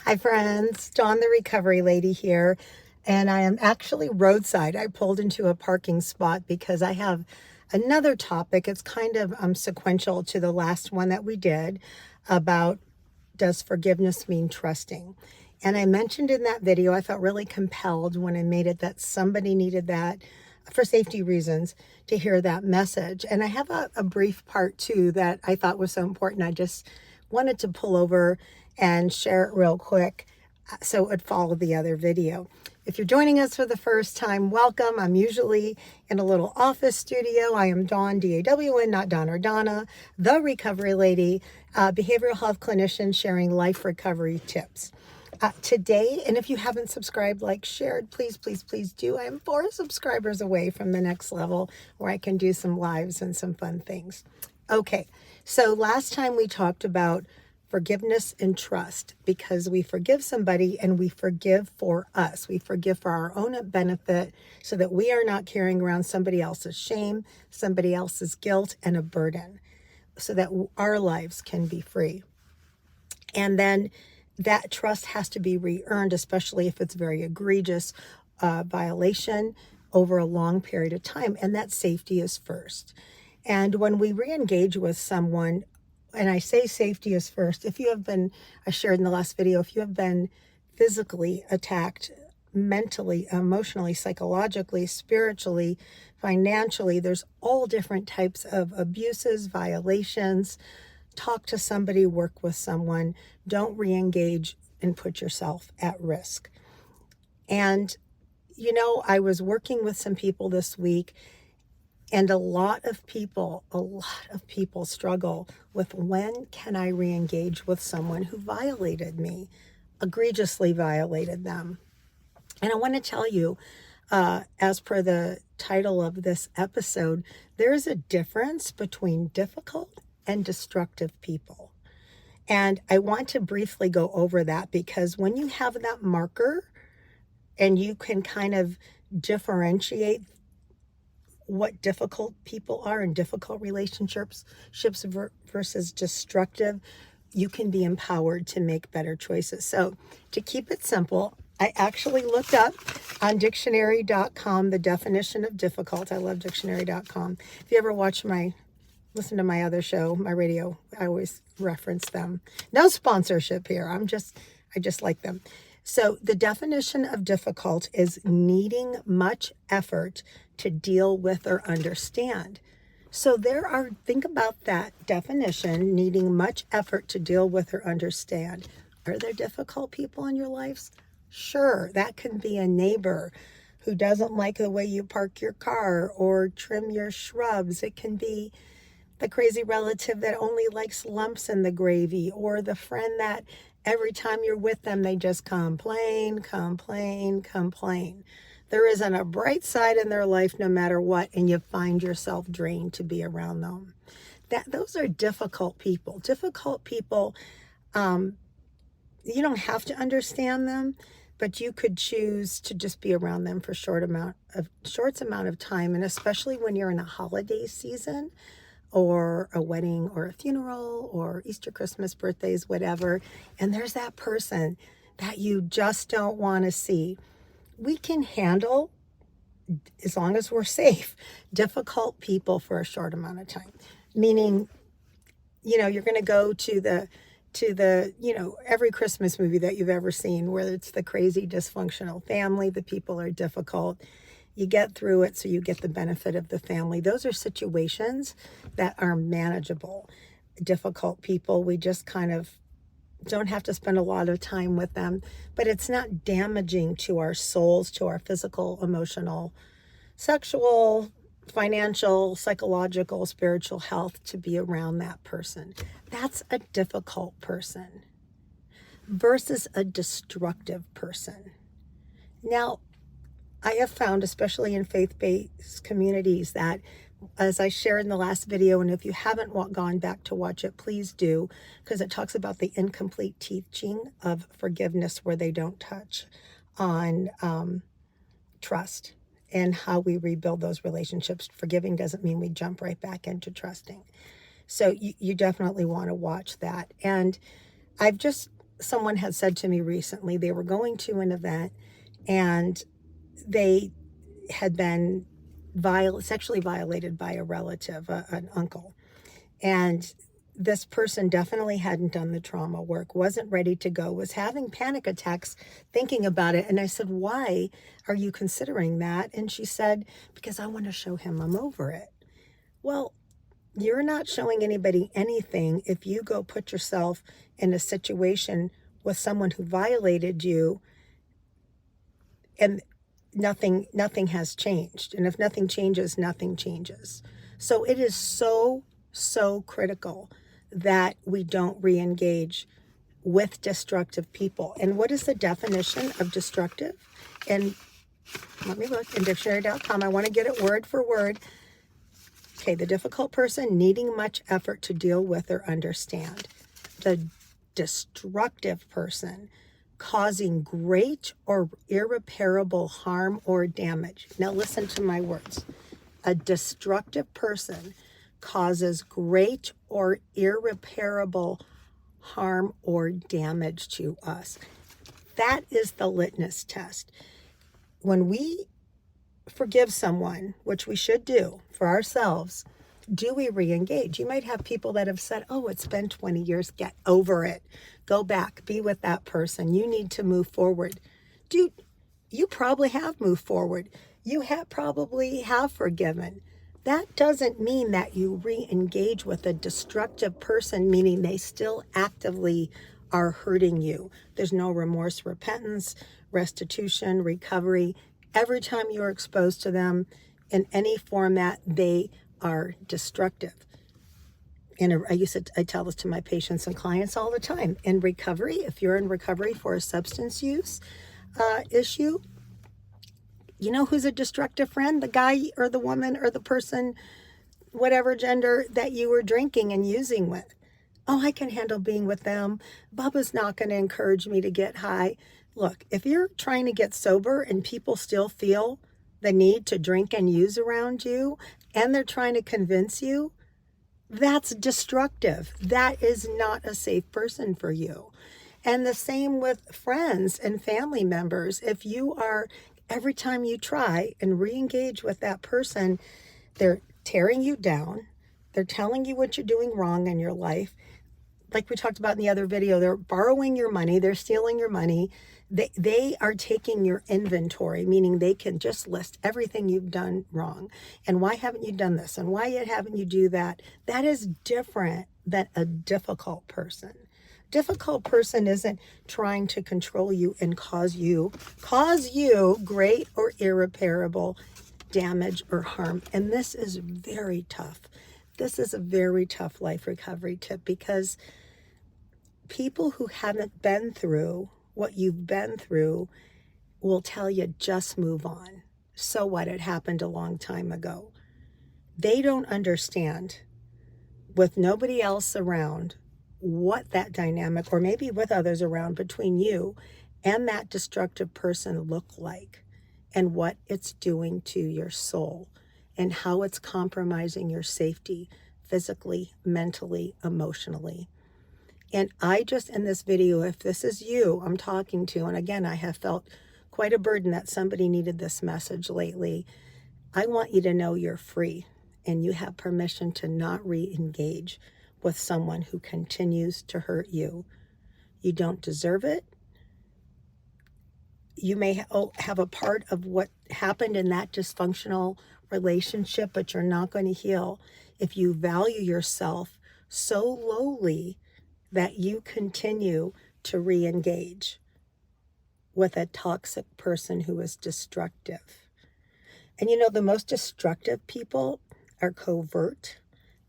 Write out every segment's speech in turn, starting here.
Hi friends, Dawn the Recovery Lady here, and I am actually roadside. I pulled into a parking spot because I have another topic. It's kind of sequential to the last one that we did about does forgiveness mean trusting? And I mentioned in that video, I felt really compelled when I made it that somebody needed that for safety reasons to hear that message. And I have a brief part two that I thought was so important. I just wanted to pull over and share it real quick so it would follow the other video. If you're joining us for the first time, welcome. I'm usually in a little office studio. I am Dawn, D-A-W-N, not Dawn or Donna, the Recovery Lady, behavioral health clinician sharing life recovery tips. Today, and if you haven't subscribed, like, shared, please, please, please do. I am 4 subscribers away from the next level where I can do some lives and some fun things. Okay, so last time we talked about forgiveness and trust, because we forgive somebody and we forgive for us. We forgive for our own benefit so that we are not carrying around somebody else's shame, somebody else's guilt, and a burden, so that our lives can be free. And then that trust has to be re-earned, especially if it's very egregious violation over a long period of time. And that safety is first. And when we re-engage with someone, and I say safety is first, if you have been, I shared in the last video, if you have been physically attacked, mentally, emotionally, psychologically, spiritually, financially, there's all different types of abuses, violations. Talk to somebody, work with someone. Don't re-engage and put yourself at risk. And, I was working with some people this week, and a lot of people struggle with, when can I re-engage with someone who violated me, egregiously violated them? And I want to tell you, as per the title of this episode, there is a difference between difficult and destructive people. And I want to briefly go over that, because when you have that marker and you can kind of differentiate what difficult people are in difficult relationships versus destructive, you can be empowered to make better choices. So to keep it simple, I actually looked up on dictionary.com the definition of difficult. I love dictionary.com. If you ever listen to my other show, my radio, I always reference them. No sponsorship here. I just like them. So the definition of difficult is needing much effort to deal with or understand. So think about that definition, needing much effort to deal with or understand. Are there difficult people in your lives? Sure, that can be a neighbor who doesn't like the way you park your car or trim your shrubs. It can be the crazy relative that only likes lumps in the gravy, or the friend that every time you're with them, they just complain. There isn't a bright side in their life no matter what, and you find yourself drained to be around them. Those are difficult people. Difficult people, you don't have to understand them, but you could choose to just be around them for short amount of time, and especially when you're in a holiday season, or a wedding, or a funeral, or Easter, Christmas, birthdays, whatever, and there's that person that you just don't want to see. We can handle, as long as we're safe, difficult people for a short amount of time. Meaning, you're going to go to the every Christmas movie that you've ever seen, where it's the crazy dysfunctional family, the people are difficult. You get through it so you get the benefit of the family. Those are situations that are manageable. Difficult people, we just kind of don't have to spend a lot of time with them, but it's not damaging to our souls, to our physical, emotional, sexual, financial, psychological, spiritual health to be around that person. That's a difficult person versus a destructive person. Now, I have found, especially in faith-based communities, that, as I shared in the last video, and if you haven't gone back to watch it, please do, because it talks about the incomplete teaching of forgiveness, where they don't touch on trust and how we rebuild those relationships. Forgiving doesn't mean we jump right back into trusting. So you definitely want to watch that. And I've just someone had said to me recently, they were going to an event and they had been sexually violated by a relative, an uncle. And this person definitely hadn't done the trauma work, wasn't ready to go, was having panic attacks thinking about it. And I said, why are you considering that? And she said, because I want to show him I'm over it. Well, you're not showing anybody anything if you go put yourself in a situation with someone who violated you and nothing has changed. And if nothing changes, nothing changes. So it is so critical that we don't re-engage with destructive people. And what is the definition of destructive? And let me look in dictionary.com. I want to get it word for word. Okay, the difficult person needing much effort to deal with or understand. The destructive person causing great or irreparable harm or damage. Now listen to my words. A destructive person causes great or irreparable harm or damage to us. That is the litmus test. When we forgive someone, which we should do for ourselves, do we re-engage? You might have people that have said, oh, it's been 20 years, get over it. Go back, be with that person. You need to move forward. Dude, you probably have moved forward. You probably have forgiven. That doesn't mean that you re-engage with a destructive person, meaning they still actively are hurting you. There's no remorse, repentance, restitution, recovery. Every time you're exposed to them in any format, they are destructive. And I tell this to my patients and clients all the time. In recovery, if you're in recovery for a substance use issue, you know who's a destructive friend? The guy or the woman or the person, whatever gender, that you were drinking and using with. Oh, I can handle being with them. Bubba's not going to encourage me to get high. Look, if you're trying to get sober and people still feel the need to drink and use around you, and they're trying to convince you, that's destructive. That is not a safe person for you. And the same with friends and family members. If you are, every time you try and re-engage with that person, they're tearing you down. They're telling you what you're doing wrong in your life. Like we talked about in the other video, they're borrowing your money. They're stealing your money. They are taking your inventory, meaning they can just list everything you've done wrong. And why haven't you done this? And why haven't you do that? That is different than a difficult person. Difficult person isn't trying to control you and cause you great or irreparable damage or harm. And this is very tough. This is a very tough life recovery tip, because people who haven't been through what you've been through will tell you, just move on. So what? It happened a long time ago. They don't understand, with nobody else around, what that dynamic, or maybe with others around, between you and that destructive person look like, and what it's doing to your soul, and how it's compromising your safety physically, mentally, emotionally. And I just, in this video, if this is you I'm talking to, and again, I have felt quite a burden that somebody needed this message lately, I want you to know you're free and you have permission to not re-engage with someone who continues to hurt you. You don't deserve it. You may have a part of what happened in that dysfunctional relationship, but you're not going to heal if you value yourself so lowly that you continue to re-engage with a toxic person who is destructive. And you know, the most destructive people are covert.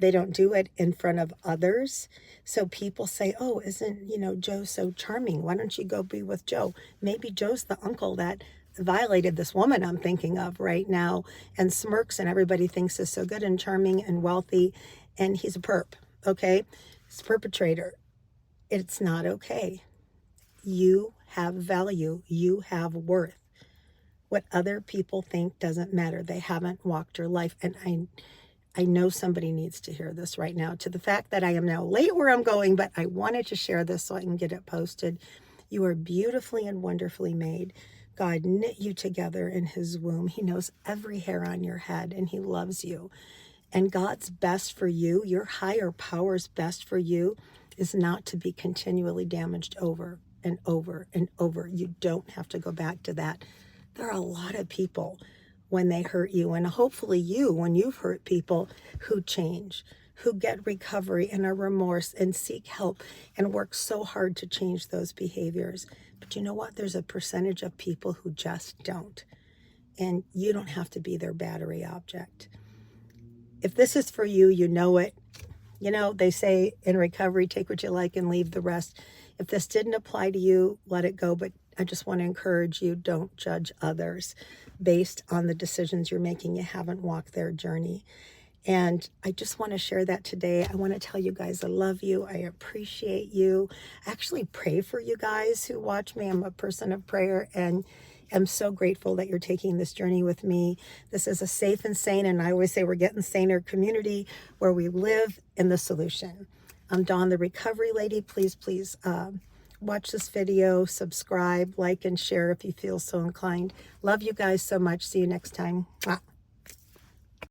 They don't do it in front of others. So people say, oh, isn't, Joe so charming? Why don't you go be with Joe? Maybe Joe's the uncle that violated this woman I'm thinking of right now, and smirks, and everybody thinks is so good and charming and wealthy, and he's a perp, okay? He's a perpetrator. It's not okay. You have value. You have worth. What other people think doesn't matter. They haven't walked your life. And I know somebody needs to hear this right now. To the fact that I am now late where I'm going, but I wanted to share this so I can get it posted. You are beautifully and wonderfully made. God knit you together in his womb. He knows every hair on your head and he loves you. And God's best for you, your higher power's best for you, is not to be continually damaged over and over and over. You don't have to go back to that. There are a lot of people when they hurt you, and hopefully you, when you've hurt people, who change, who get recovery and a remorse and seek help and work so hard to change those behaviors. But you know what? There's a percentage of people who just don't. And you don't have to be their battery object. If this is for you, you know it. You know, they say in recovery, take what you like and leave the rest. If this didn't apply to you, let it go. But I just want to encourage you, don't judge others based on the decisions you're making. You haven't walked their journey. And I just want to share that today. I want to tell you guys I love you. I appreciate you. I actually pray for you guys who watch me. I'm a person of prayer, and I'm so grateful that you're taking this journey with me. This is a safe and sane, and I always say we're getting saner community where we live in the solution. I'm Dawn, the Recovery Lady. Please, watch this video, subscribe, like, and share if you feel so inclined. Love you guys so much. See you next time. Mwah.